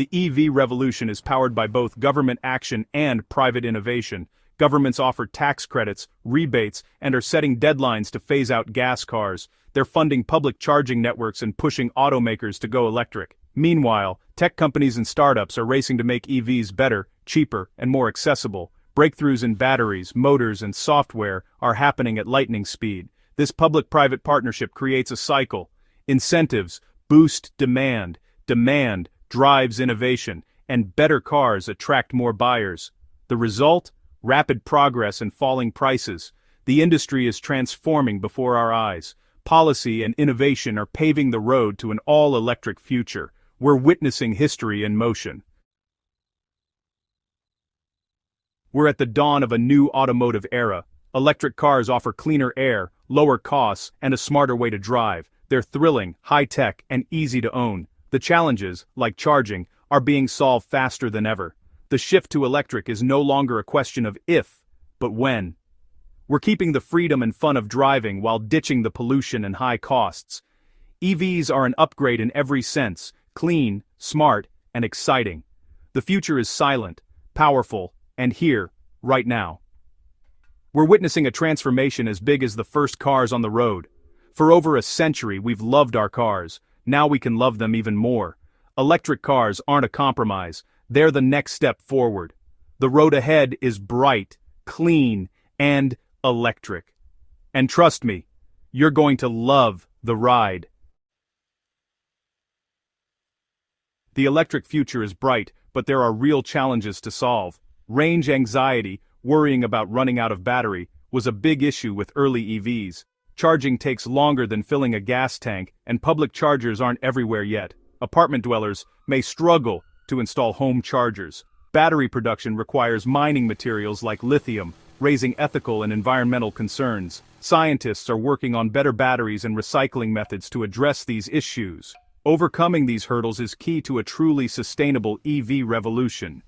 The EV revolution is powered by both government action and private innovation. Governments offer tax credits, rebates, and are setting deadlines to phase out gas cars. They're funding public charging networks and pushing automakers to go electric. Meanwhile, tech companies and startups are racing to make EVs better, cheaper, and more accessible. Breakthroughs in batteries, motors, and software are happening at lightning speed. This public-private partnership creates a cycle. Incentives boost demand, demand drives innovation, and better cars attract more buyers. The result? Rapid progress and falling prices. The industry is transforming before our eyes. Policy and innovation are paving the road to an all-electric future. We're witnessing history in motion. We're at the dawn of a new automotive era. Electric cars offer cleaner air, lower costs, and a smarter way to drive. They're thrilling, high-tech, and easy to own. The challenges, like charging, are being solved faster than ever. The shift to electric is no longer a question of if, but when. We're keeping the freedom and fun of driving while ditching the pollution and high costs. EVs are an upgrade in every sense, clean, smart, and exciting. The future is silent, powerful, and here, right now. We're witnessing a transformation as big as the first cars on the road. For over a century, we've loved our cars. Now we can love them even more. Electric cars aren't a compromise. They're the next step forward. The road ahead is bright, clean, and electric. And trust me, you're going to love the ride. The electric future is bright, but there are real challenges to solve. Range anxiety, worrying about running out of battery, was a big issue with early EVs. Charging takes longer than filling a gas tank, and public chargers aren't everywhere yet. Apartment dwellers may struggle to install home chargers. Battery production requires mining materials like lithium, raising ethical and environmental concerns. Scientists are working on better batteries and recycling methods to address these issues. Overcoming these hurdles is key to a truly sustainable EV revolution.